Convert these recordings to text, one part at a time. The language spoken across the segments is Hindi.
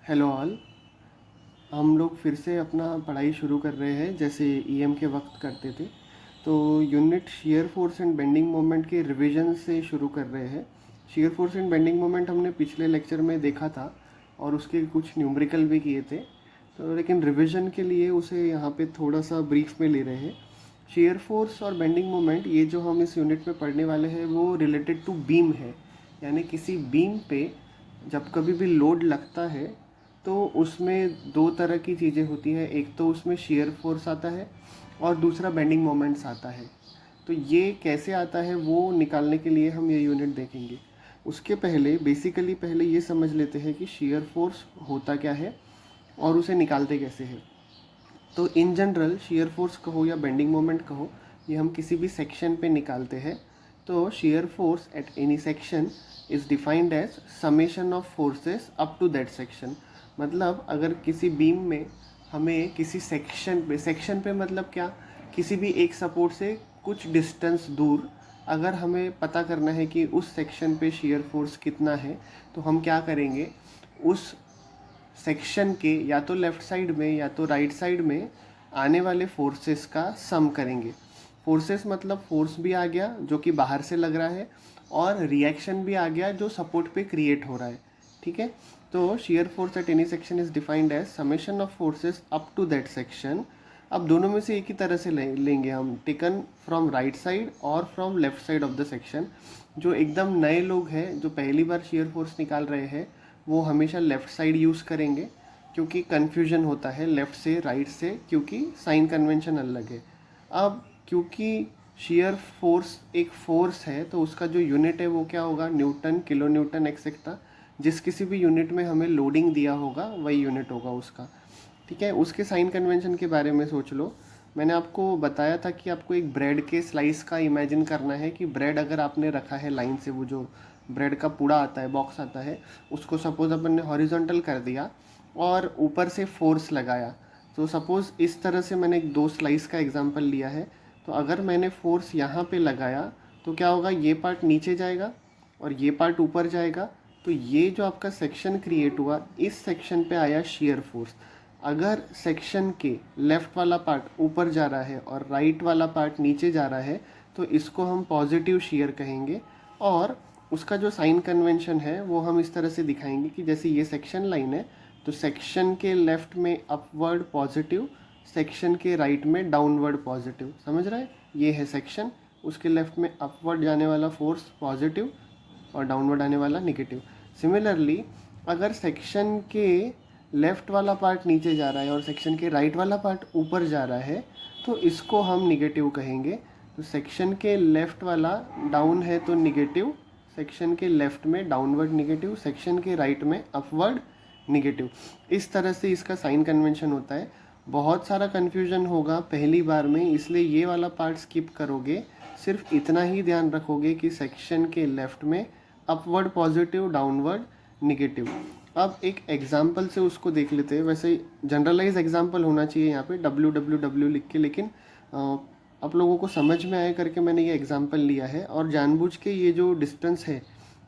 Hello all. हम लोग फिर से अपना पढ़ाई शुरू कर रहे हैं जैसे ईएम के वक्त करते थे। तो unit shear force and bending moment के रिवीजन से शुरू कर रहे हैं। Shear force and bending moment हमने पिछले लेक्चर में देखा था और उसके कुछ न्यूमेरिकल भी किए थे, तो लेकिन रिवीजन के लिए उसे यहाँ पे थोड़ा सा ब्रीफ में ले रहे हैं। शेयर फोर्स और बेंडिंग मोमेंट ये जो हम इस यूनिट में पढ़ने वाले हैं वो रिलेटेड टू बीम है, यानी किसी बीम पे जब कभी भी लोड लगता है तो उसमें दो तरह की चीज़ें होती हैं। एक तो उसमें शेयर फोर्स आता है और दूसरा बेंडिंग मोमेंट्स आता है। तो ये कैसे आता है वो निकालने के लिए हम ये यूनिट देखेंगे। उसके पहले बेसिकली पहले ये समझ लेते हैं कि शेयर फोर्स होता क्या है और उसे निकालते कैसे हैं। तो इन जनरल शेयर फोर्स कहो या बेंडिंग मोमेंट कहो, ये हम किसी भी सेक्शन पे निकालते हैं। तो shear force at any section is defined as summation of forces up to that section. मतलब अगर किसी बीम में हमें किसी सेक्शन पे मतलब क्या, किसी भी एक सपोर्ट से कुछ डिस्टेंस दूर अगर हमें पता करना है कि उस सेक्शन पे शेयर फोर्स कितना है, तो हम क्या करेंगे, उस सेक्शन के या तो लेफ़्ट साइड में या तो राइट साइड में आने वाले फोर्सेस का सम करेंगे। फोर्सेस मतलब फोर्स भी आ गया जो कि बाहर से लग रहा है और रिएक्शन भी आ गया जो सपोर्ट पे क्रिएट हो रहा है। ठीक है, तो shear force at any section is defined as summation of forces up to that section. अब दोनों में से एक ही तरह से लेंगे हम, टेकन फ्रॉम राइट साइड और from left side of the section. जो एकदम नए लोग हैं जो पहली बार शेयर फोर्स निकाल रहे हैं वो हमेशा लेफ़्ट साइड यूज़ करेंगे, क्योंकि कन्फ्यूजन होता है लेफ़्ट से राइट से, क्योंकि साइन कन्वेंशन अलग है। अब क्योंकि शेयर फोर्स एक फोर्स है तो उसका जो यूनिट है वो क्या होगा, न्यूटन, किलो न्यूटन एक्सेट्रा। जिस किसी भी यूनिट में हमें लोडिंग दिया होगा वही यूनिट होगा उसका। ठीक है, उसके साइन कन्वेंशन के बारे में सोच लो। मैंने आपको बताया था कि आपको एक ब्रेड के स्लाइस का इमेजिन करना है कि ब्रेड अगर आपने रखा है लाइन से, वो जो ब्रेड का पूड़ा आता है, बॉक्स आता है, उसको सपोज़ अपन ने हॉरिजॉन्टल कर दिया और ऊपर से फोर्स लगाया। तो सपोज़ इस तरह से मैंने एक दो स्लाइस का एग्जांपल लिया है। तो अगर मैंने फोर्स यहाँ पे लगाया तो क्या होगा, ये पार्ट नीचे जाएगा और ये पार्ट ऊपर जाएगा। तो ये जो आपका सेक्शन क्रिएट हुआ, इस सेक्शन पे आया शेयर फोर्स। अगर सेक्शन के लेफ़्ट वाला पार्ट ऊपर जा रहा है और राइट वाला पार्ट नीचे जा रहा है तो इसको हम पॉजिटिव शेयर कहेंगे। और उसका जो साइन कन्वेंशन है वो हम इस तरह से दिखाएंगे कि जैसे ये सेक्शन लाइन है तो सेक्शन के लेफ़्ट में अपवर्ड पॉजिटिव, सेक्शन के राइट में डाउनवर्ड पॉजिटिव। समझ रहा है, ये है सेक्शन, उसके लेफ़्ट में अपवर्ड जाने वाला फोर्स पॉजिटिव और डाउनवर्ड आने वाला नेगेटिव। सिमिलरली अगर सेक्शन के लेफ़्ट वाला पार्ट नीचे जा रहा है और सेक्शन के राइट वाला पार्ट ऊपर जा रहा है तो इसको हम निगेटिव कहेंगे। तो सेक्शन के लेफ़्ट वाला डाउन है तो निगेटिव, सेक्शन के लेफ़्ट में डाउनवर्ड निगेटिव, सेक्शन के राइट में अपवर्ड निगेटिव। इस तरह से इसका साइन कन्वेंशन होता है। बहुत सारा कन्फ्यूजन होगा पहली बार में, इसलिए ये वाला पार्ट स्किप करोगे। सिर्फ इतना ही ध्यान रखोगे कि सेक्शन के लेफ़्ट में अपवर्ड पॉजिटिव, डाउनवर्ड निगेटिव। अब एक एग्जाम्पल से उसको देख लेते हैं। वैसे जनरलाइज एग्जाम्पल होना चाहिए यहाँ पे WWW लिख के, लेकिन आप लोगों को समझ में आए करके मैंने ये एग्जाम्पल लिया है। और जानबूझ के ये जो डिस्टेंस है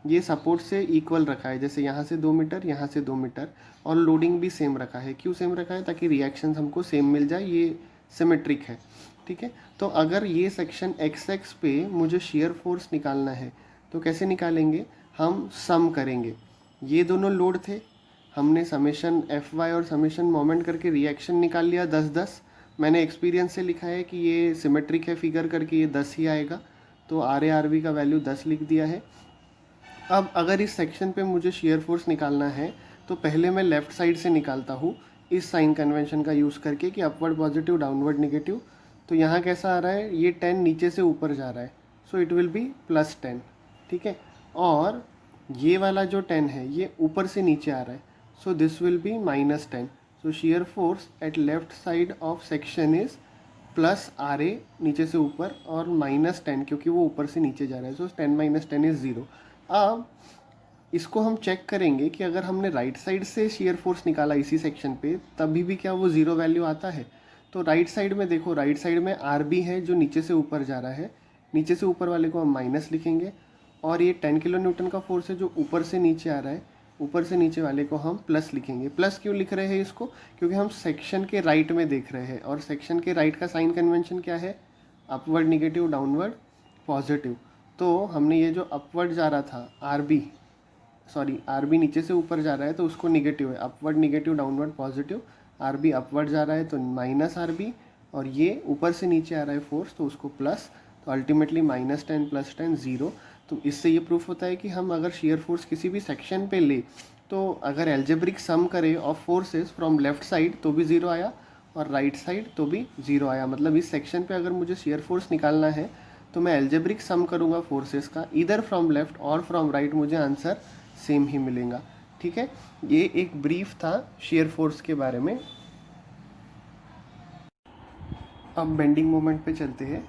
ये सपोर्ट से इक्वल रखा है, जैसे यहाँ से 2 मीटर, यहाँ से 2 मीटर, और लोडिंग भी सेम रखा है। क्यों सेम रखा है, ताकि रिएक्शंस हमको सेम मिल जाए, ये सिमेट्रिक है। ठीक है, तो अगर ये सेक्शन XX पे मुझे शेयर फोर्स निकालना है तो कैसे निकालेंगे, हम सम करेंगे। ये दोनों लोड थे, हमने समेशन FY और समेशन मोमेंट करके रिएक्शन निकाल लिया 10-10। मैंने एक्सपीरियंस से लिखा है कि ये सिमेट्रिक है फिगर करके, ये 10 ही आएगा, तो RA/RB का वैल्यू 10 लिख दिया है। अब अगर इस सेक्शन पे मुझे शेयर फोर्स निकालना है तो पहले मैं लेफ़्ट साइड से निकालता हूँ इस साइन कन्वेंशन का यूज़ करके कि अपवर्ड पॉजिटिव, डाउनवर्ड नेगेटिव। तो यहाँ कैसा आ रहा है, ये 10 नीचे से ऊपर जा रहा है, सो इट विल बी +10। ठीक है, और ये वाला जो 10 है ये ऊपर से नीचे आ रहा है, so this will B -10। So share force eight left side of section is +RA नीचे से ऊपर और -10 क्योंकि वो ऊपर से नीचे जा रहा है, सो 10 - 10 इज़ 0। अब इसको हम चेक करेंगे कि अगर हमने राइट साइड से शेयर फोर्स निकाला इसी सेक्शन पे तभी भी क्या वो 0 वैल्यू आता है। तो राइट साइड में देखो, राइट साइड में RB है जो नीचे से ऊपर जा रहा है, नीचे से ऊपर वाले को हम माइनस लिखेंगे। और ये 10 किलो न्यूटन का फोर्स है जो ऊपर से नीचे आ रहा है, ऊपर से नीचे वाले को हम प्लस लिखेंगे। प्लस क्यों लिख रहे हैं इसको? क्योंकि हम सेक्शन के राइट में देख रहे हैं, और सेक्शन के राइट का साइन कन्वेंशन क्या है? Upward negative, downward positive. तो हमने ये जो अपवर्ड जा रहा था आर बी नीचे से ऊपर जा रहा है तो उसको निगेटिव है, upward negative, downward positive. R be upward जा रहा है तो माइनस आर बी, और ये ऊपर से नीचे आ रहा है फोर्स तो उसको प्लस। तो अल्टीमेटली -10 +10 0। तो इससे ये प्रूफ होता है कि हम अगर शेयर फोर्स किसी भी सेक्शन पे ले तो अगर एल्जेब्रिक सम करें of forces from left side तो भी 0 आया और राइट साइड तो भी 0 आया। मतलब इस सेक्शन पे अगर मुझे शेयर फोर्स निकालना है तो मैं एल्जेब्रिक सम करूँगा फोर्सेस का, ईदर फ्रॉम लेफ्ट और फ्रॉम राइट, मुझे आंसर सेम ही मिलेगा। ठीक है, ये एक ब्रीफ था शेयर फोर्स के बारे में। अब बेंडिंग मोमेंट पे चलते हैं।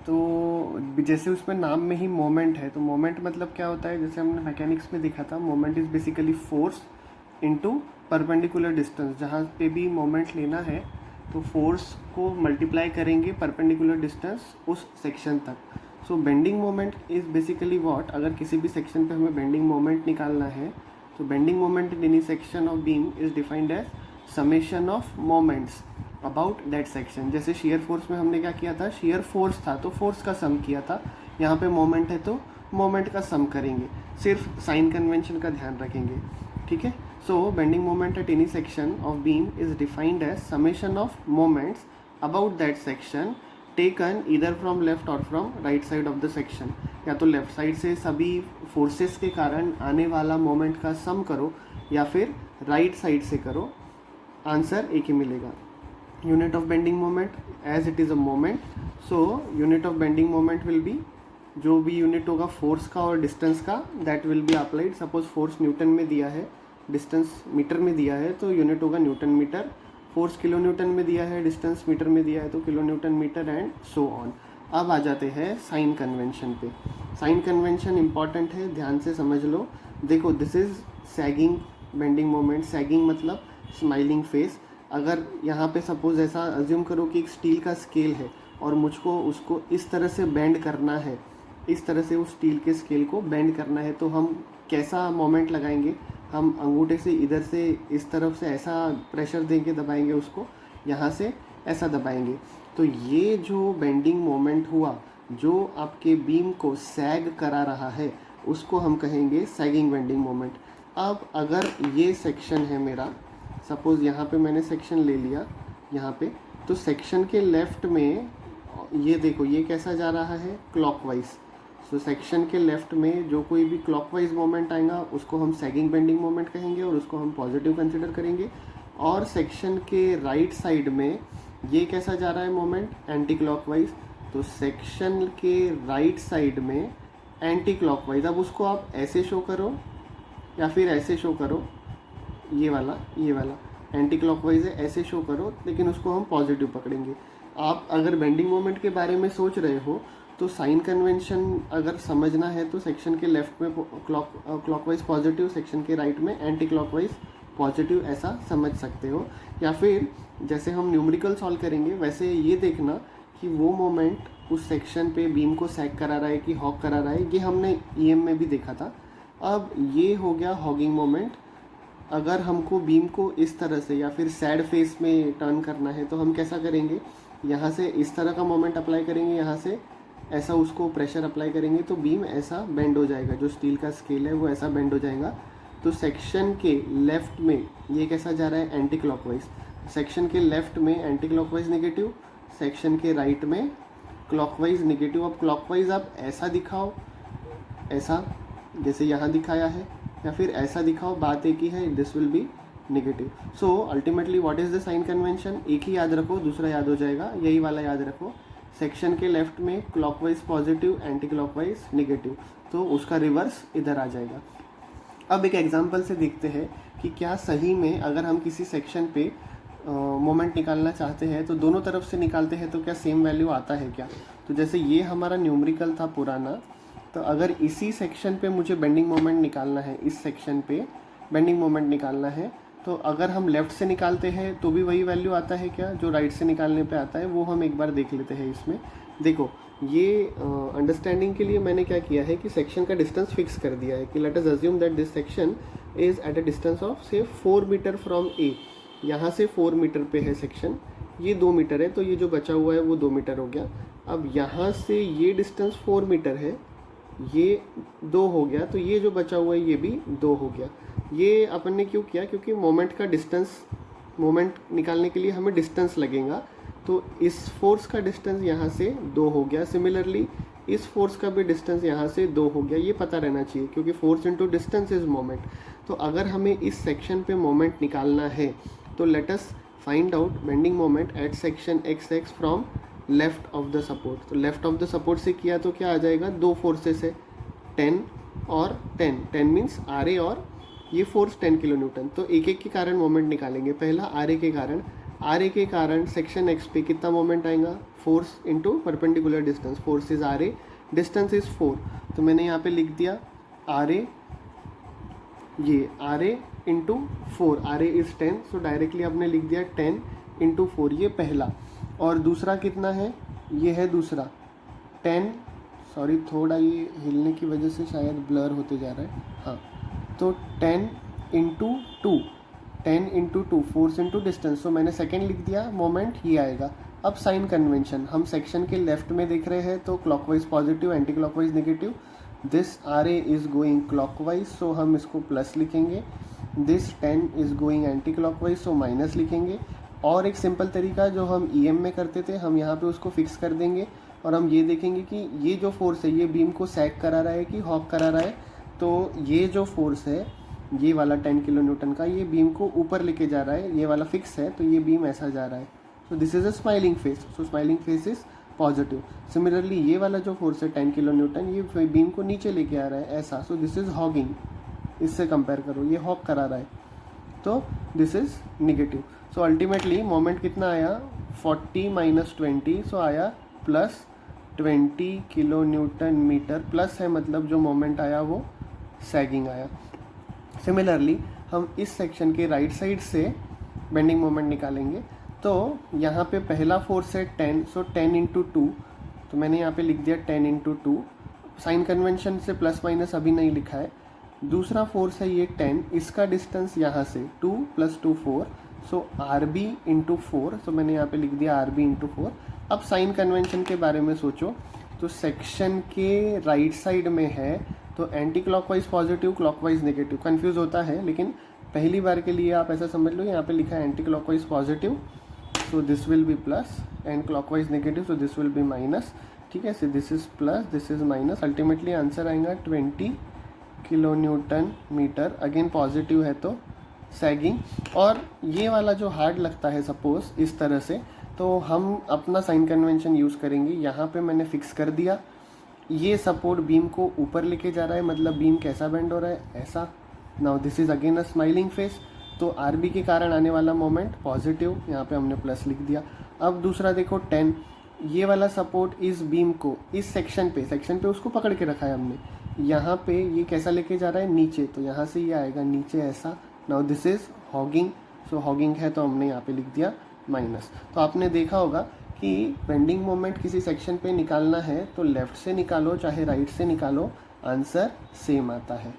तो जैसे उसमें नाम में ही मोमेंट है, तो मोमेंट मतलब क्या होता है? जैसे हमने मैकेनिक्स में देखा था, moment is basically force into perpendicular distance. जहाँ पे भी मोमेंट लेना है तो फोर्स को मल्टीप्लाई करेंगे परपेंडिकुलर डिस्टेंस उस सेक्शन तक। So bending moment is basically what? अगर किसी भी सेक्शन पे हमें बेंडिंग मोमेंट निकालना है तो bending moment in any section of beam is defined as summation of moments about that section. जैसे शेयर फोर्स में हमने क्या किया था? शेयर फोर्स था तो फोर्स का सम किया था। यहाँ पे मोमेंट है तो मोमेंट का सम करेंगे, सिर्फ साइन कन्वेंशन का ध्यान रखेंगे। ठीक है, so bending moment at any section of beam is defined as summation of moments about that section taken either from left और from right side of the section. या तो लेफ्ट साइड से सभी फोर्सेस के कारण आने वाला मोमेंट का सम करो या फिर राइट साइड से करो, आंसर एक ही मिलेगा। Unit of bending moment, as it is a moment, so unit of bending moment will be, जो भी यूनिट होगा फोर्स का और डिस्टेंस का, that will be applied. Suppose force Newton में दिया है, डिस्टेंस मीटर में दिया है, तो यूनिट होगा newton metre. Force kilo newton में दिया है, डिस्टेंस मीटर में दिया है तो kilo newton metre, and so on. अब आ जाते हैं साइन कन्वेंशन पे। साइन कन्वेंशन इंपॉर्टेंट है, ध्यान से समझ लो। देखो, this is sagging bending moment. Sagging मतलब स्माइलिंग फेस। अगर यहाँ पे सपोज ऐसा अज्यूम करो कि एक स्टील का स्केल है और मुझको उसको इस तरह से बेंड करना है, इस तरह से उस स्टील के स्केल को बेंड करना है, तो हम कैसा मोमेंट लगाएंगे? हम अंगूठे से इधर से इस तरफ से ऐसा प्रेशर देके दबाएंगे उसको, यहाँ से ऐसा दबाएंगे। तो ये जो बेंडिंग मोमेंट हुआ, जो आपके बीम को सैग करा रहा है, उसको हम कहेंगे सैगिंग बेंडिंग मोमेंट। अब अगर ये सेक्शन है मेरा, सपोज़ यहाँ पे मैंने सेक्शन ले लिया यहाँ पे, तो सेक्शन के लेफ़्ट में ये देखो, ये कैसा जा रहा है? क्लॉकवाइज। सो सेक्शन के लेफ़्ट में जो कोई भी क्लॉकवाइज मोमेंट आएगा उसको हम सैगिंग बेंडिंग मोमेंट कहेंगे और उसको हम पॉजिटिव कंसिडर करेंगे। और सेक्शन के राइट साइड में ये कैसा जा रहा है मोमेंट? Anti clockwise. तो सेक्शन के राइट साइड में एंटी क्लॉकवाइज। अब उसको आप ऐसे शो करो या फिर ऐसे शो करो, ये वाला एंटी क्लॉकवाइज है, ऐसे शो करो, लेकिन उसको हम पॉजिटिव पकड़ेंगे। आप अगर बेंडिंग मोमेंट के बारे में सोच रहे हो तो साइन कन्वेंशन अगर समझना है तो सेक्शन के लेफ्ट में क्लॉकवाइज पॉजिटिव, सेक्शन के राइट में एंटी क्लॉकवाइज पॉजिटिव, ऐसा समझ सकते हो। या फिर जैसे हम न्यूमेरिकल सॉल्व करेंगे वैसे ये देखना कि वो मोमेंट उस सेक्शन पे बीम को सैग करा रहा है कि हॉग करा रहा है। ये हमने ईएम में भी देखा था। अब ये हो गया हॉगिंग मोमेंट। अगर हमको बीम को इस तरह से या फिर सैड फेस में टर्न करना है तो हम कैसा करेंगे? यहाँ से इस तरह का मोमेंट अप्लाई करेंगे, यहाँ से ऐसा उसको प्रेशर अप्लाई करेंगे तो बीम ऐसा बेंड हो जाएगा, जो स्टील का स्केल है वो ऐसा बेंड हो जाएगा। तो सेक्शन के लेफ़्ट में ये कैसा जा रहा है? Anti clockwise. सेक्शन के लेफ़्ट में एंटी क्लॉकवाइज नेगेटिव, सेक्शन के राइट में क्लॉकवाइज नेगेटिव। अब क्लॉकवाइज आप ऐसा दिखाओ, ऐसा जैसे यहाँ दिखाया है, या फिर ऐसा दिखाओ, बात एक ही है, this will be negative. So ultimately what is the sign convention? एक ही याद रखो, दूसरा याद हो जाएगा, यही वाला याद रखो। सेक्शन के लेफ्ट में clockwise positive, anticlockwise negative, तो उसका रिवर्स इधर आ जाएगा। अब एक एग्जांपल से देखते हैं कि क्या सही में अगर हम किसी सेक्शन पे मोमेंट निकालना चाहते हैं तो दोनों तरफ से निकालते हैं तो क्या सेम वैल्यू आता है क्या? तो जैसे ये हमारा न्यूमेरिकल था पुराना, तो अगर इसी सेक्शन पे मुझे बेंडिंग मोमेंट निकालना है, इस सेक्शन पे बेंडिंग मोमेंट निकालना है, तो अगर हम लेफ़्ट से निकालते हैं तो भी वही वैल्यू आता है क्या जो राइट से निकालने पे आता है? वो हम एक बार देख लेते हैं इसमें। देखो, ये अंडरस्टैंडिंग के लिए मैंने क्या किया है कि सेक्शन का डिस्टेंस फिक्स कर दिया है कि let us assume that this section is at a distance of से 4 मीटर फ्रॉम ए। यहाँ से 4 मीटर पे है सेक्शन, ये 2 मीटर है, तो ये जो बचा हुआ है वो 2 मीटर हो गया। अब यहाँ से ये डिस्टेंस 4 मीटर है, ये 2 हो गया, तो ये जो बचा हुआ है ये भी 2 हो गया। ये अपन ने क्यों किया, क्योंकि मोमेंट का डिस्टेंस, मोमेंट निकालने के लिए हमें डिस्टेंस लगेगा, तो इस फोर्स का डिस्टेंस यहाँ से 2 हो गया। सिमिलरली इस फोर्स का भी डिस्टेंस यहाँ से 2 हो गया। ये पता रहना चाहिए क्योंकि force into distance is moment. तो अगर हमें इस सेक्शन पे मोमेंट निकालना है तो let us find out bending moment eight section x x from left of the support. तो लेफ्ट ऑफ द सपोर्ट से किया तो क्या आ जाएगा, 2 फोर्सेस है, 10 और 10, 10 मीन्स आर ए और ये फोर्स 10 किलो न्यूटन। तो एक एक के कारण मोमेंट निकालेंगे। पहला आर ए के कारण, आर ए के कारण सेक्शन एक्स पे कितना मोमेंट आएगा, force into perpendicular distance, force is R A, distance is 4। तो मैंने यहाँ पे लिख दिया आर ए, ये R A into 4, R A is 10, so directly आपने लिख दिया 10 इंटू 4, ये पहला। और दूसरा कितना है, ये है दूसरा 10, सॉरी थोड़ा ये हिलने की वजह से शायद ब्लर होते जा रहा है, हाँ, तो 10 into 2, 10 into 2, force into distance. तो मैंने सेकेंड लिख दिया, मोमेंट ये आएगा। अब साइन कन्वेंशन, हम सेक्शन के लेफ्ट में देख रहे हैं तो clockwise positive, anticlockwise negative. This R A is going clockwise, so हम इसको प्लस लिखेंगे। This 10 is going anticlockwise, so minus लिखेंगे। और एक सिंपल तरीका जो हम ई में करते थे, हम यहाँ पे उसको फिक्स कर देंगे और हम ये देखेंगे कि ये जो फोर्स है ये बीम को सैग करा रहा है कि हॉक करा रहा है। तो ये जो फोर्स है ये वाला 10 किलो न्यूटन का, ये बीम को ऊपर लेके जा रहा है, ये वाला फिक्स है, तो ये बीम ऐसा जा रहा है। So this is a smiling face, so smiling face is positive. Similarly ये वाला जो फोर्स है 10 किलो न्यूटन, ये बीम को नीचे लेके आ रहा है ऐसा, सो दिस इज़ हॉगिंग। इससे कंपेयर करो, ये हॉक करा रहा है, तो this is negative. So ultimately moment कितना आया, 40 माइनस 20, सो आया plus 20 kilo newton metre. Plus है मतलब जो मोमेंट आया वो सैगिंग आया। सिमिलरली हम इस सेक्शन के राइट साइड से बेंडिंग मोमेंट निकालेंगे। तो यहाँ पे पहला फोर्स है 10, सो 10 इंटू 2, तो मैंने यहाँ पे लिख दिया 10 इंटू 2। साइन कन्वेंशन से प्लस माइनस अभी नहीं लिखा है। दूसरा फोर्स है ये 10, इसका डिस्टेंस यहाँ से 2 + 2 4, सो आर बी इंटू 4, सो मैंने यहाँ पे लिख दिया आर बी इंटू 4। अब साइन कन्वेंशन के बारे में सोचो, तो सेक्शन के राइट साइड में है तो anti clockwise positive, clockwise negative. Confuse होता है लेकिन पहली बार के लिए आप ऐसा समझ लो, यहाँ पे लिखा है anti clockwise positive, so this will be plus, and clockwise negative, so this will be minus. ठीक है, so this is plus, this is minus. Ultimately answer आएगा 20 kilo newton metre. Again positive है तो सैगिंग। और ये वाला जो हार्ड लगता है सपोज इस तरह से, तो हम अपना साइन कन्वेंशन यूज़ करेंगे। यहाँ पे मैंने फिक्स कर दिया, ये सपोर्ट बीम को ऊपर लेके जा रहा है, मतलब बीम कैसा बेंड हो रहा है, ऐसा। Now this is again a smiling face, तो आर बी के कारण आने वाला मोमेंट पॉजिटिव, यहाँ पे हमने प्लस लिख दिया। अब दूसरा देखो 10, ये वाला सपोर्ट इस बीम को इस सेक्शन पे उसको पकड़ के रखा है हमने। यहाँ पे ये कैसा लेके जा रहा है, नीचे, तो यहाँ से ये आएगा नीचे ऐसा। Now this is hugging, so hugging है तो हमने यहाँ पे लिख दिया माइनस। तो आपने देखा होगा कि बेंडिंग मोमेंट किसी सेक्शन पे निकालना है तो लेफ़्ट से निकालो चाहे राइट से निकालो, आंसर सेम आता है।